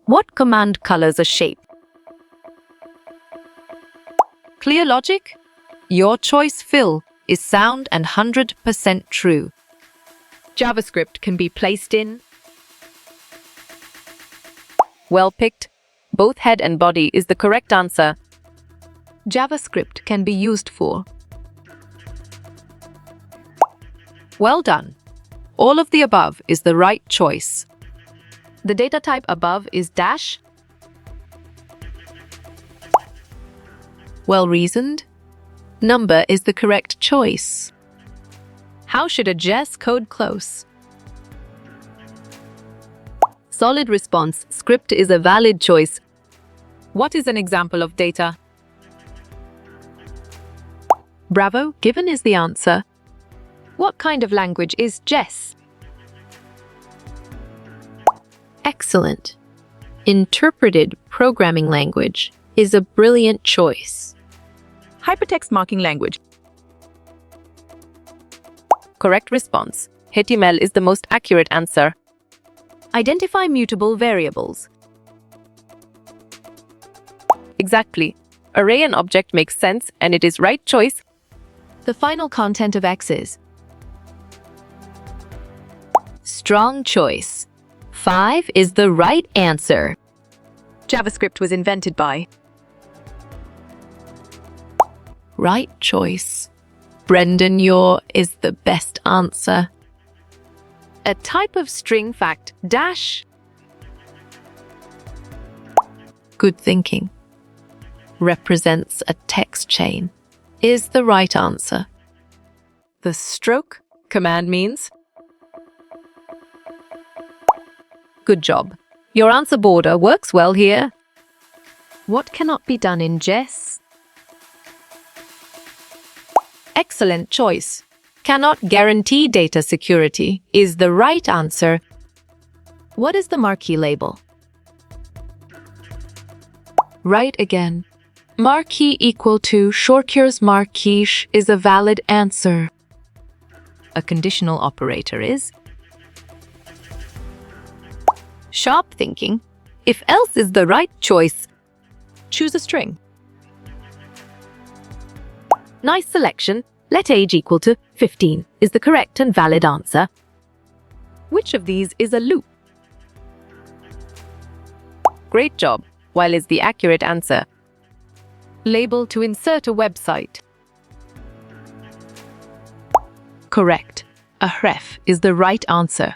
What command colors a shape? Clear logic? Your choice fill is sound and 100% true. JavaScript can be placed in. Well picked. Both head and body is the correct answer. JavaScript can be used for. Well done. All of the above is the right choice. The data type above is dash. Well reasoned. Number is the correct choice. How should a JS code close? Solid response. Script is a valid choice. What is an example of data? Bravo, given is the answer. What kind of language is JS? Excellent. Interpreted programming language is a brilliant choice. Hypertext marking language. Correct response. HTML is the most accurate answer. Identify mutable variables. Exactly. Array and object makes sense and it is right choice. The final content of X is. Strong choice. 5 is the right answer. JavaScript was invented by. Right choice. Brendan, your is the best answer. A type of string fact, dash. Good thinking. Represents a text chain is the right answer. The stroke command means. Good job. Your answer border works well here. What cannot be done in JS? Excellent choice. Cannot guarantee data security is the right answer. What is the marquee label? Right again. Marquee equal to Shortcure's marquee is a valid answer. A conditional operator is. Sharp thinking. If else is the right choice. Choose a string. Nice selection. Let age equal to 15 is the correct and valid answer. Which of these is a loop? Great job. While is the accurate answer. Label to insert a website. Correct. A href is the right answer.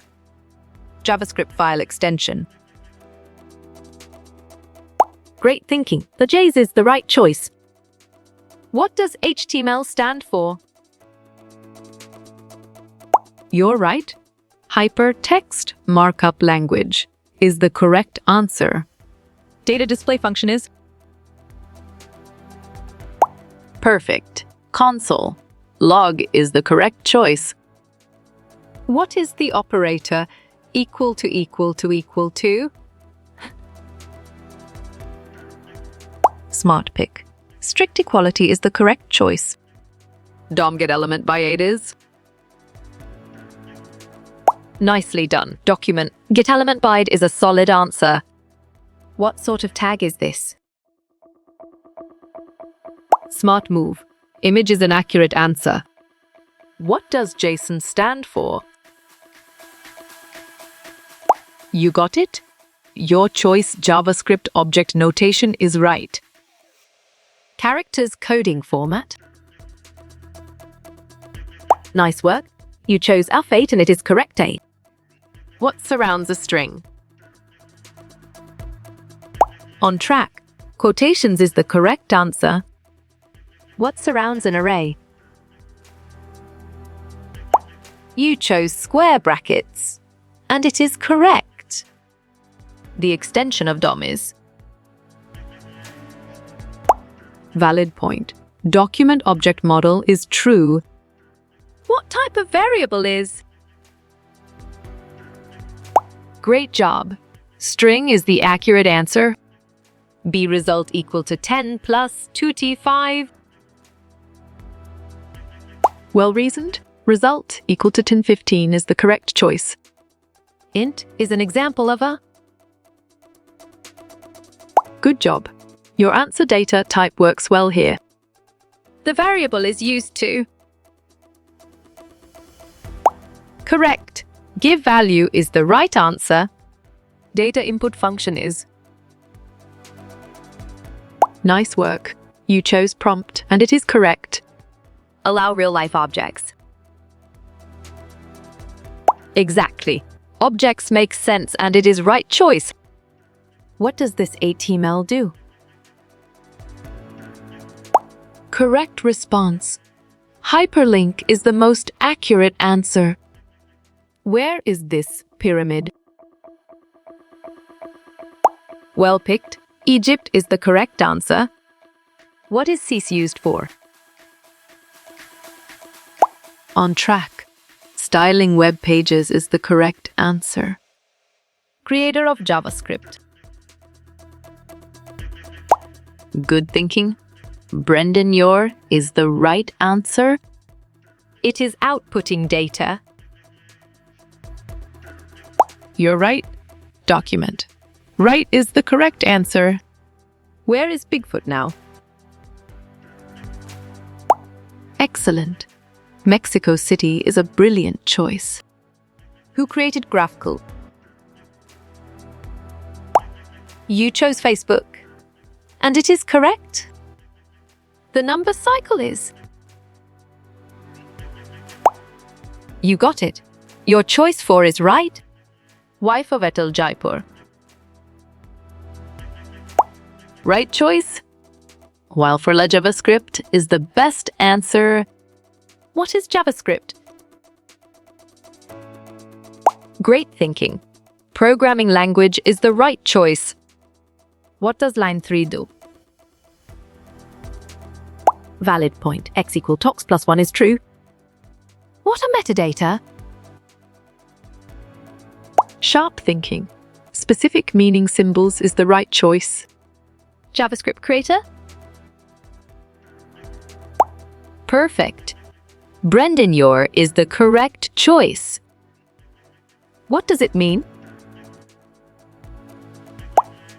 JavaScript file extension. Great thinking. The J's is the right choice. What does HTML stand for? You're right. Hypertext Markup Language is the correct answer. Data display function is. Perfect. Console. Log is the correct choice. What is the operator equal to equal to equal to? Smart pick. Strict equality is the correct choice. DOM get element by 8 is. Nicely done. Document get element by 8 is a solid answer. What sort of tag is this? Smart move. Image is an accurate answer. What does JSON stand for? You got it? Your choice JavaScript object notation is right. Characters coding format. Nice work. You chose F8 and it is correct A. What surrounds a string? On track. Quotations is the correct answer. What surrounds an array? You chose square brackets, and it is correct. The extension of DOM is. Valid point. Document object model is true. What type of variable is? Great job. String is the accurate answer. B result equal to 10 plus 2t5. Well reasoned. Result equal to 1015 is the correct choice. Int is an example of a. Good job. Your answer data type works well here. The variable is used to. Correct. Give value is the right answer. Data input function is. Nice work. You chose prompt and it is correct. Allow real-life objects. Exactly. Objects make sense and it is right choice. What does this HTML do? Correct response. Hyperlink is the most accurate answer. Where is this pyramid? Well picked. Egypt is the correct answer. What is cease used for? On track. Styling web pages is the correct answer. Creator of JavaScript. Good thinking. Brendan Yor is the right answer. It is outputting data. You're right. Document. Right is the correct answer. Where is Bigfoot now? Excellent. Mexico City is a brilliant choice. Who created GraphQL? You chose Facebook. And it is correct. The number cycle is. You got it. Your choice 4 is right. Wife of Atal Jaipur. Right choice. While for JavaScript is the best answer. What is JavaScript? Great thinking. Programming language is the right choice. What does line 3 do? Valid point. X equal tox plus 1 is true. What are metadata? Sharp thinking. Specific meaning symbols is the right choice. JavaScript creator? Perfect. Brendan Yor is the correct choice. What does it mean?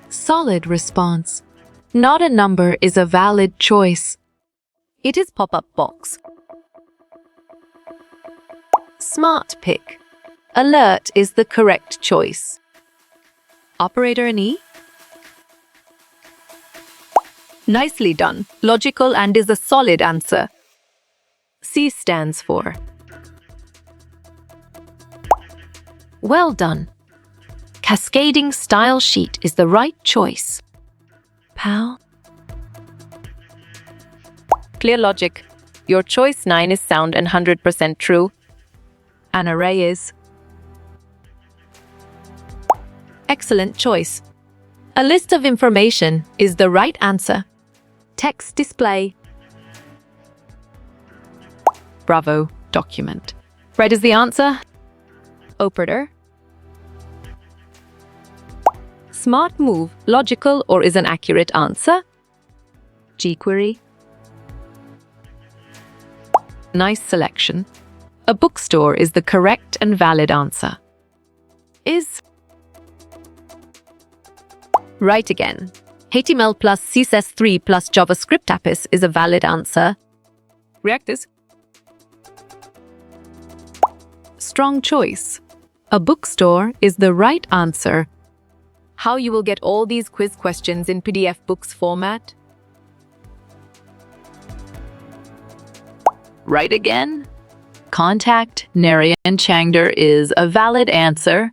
Solid response. Not a number is a valid choice. It is pop-up box. Smart pick. Alert is the correct choice. Operator in E? Nicely done. Logical and is a solid answer. C stands for. Well done. Cascading style sheet is the right choice. Pal? Clear logic. Your choice 9 is sound and 100% true. An array is. Excellent choice. A list of information is the right answer. Text display. Bravo. Document. Right is the answer. Operator. Smart move. Logical or is an accurate answer. jQuery. Nice selection. A bookstore is the correct and valid answer. Is. Right again. HTML plus CSS3 plus JavaScript APIS is a valid answer. React is. Strong choice. A bookstore is the right answer. How you will get all these quiz questions in PDF books format? Right again. Contact Narayan Changder is a valid answer.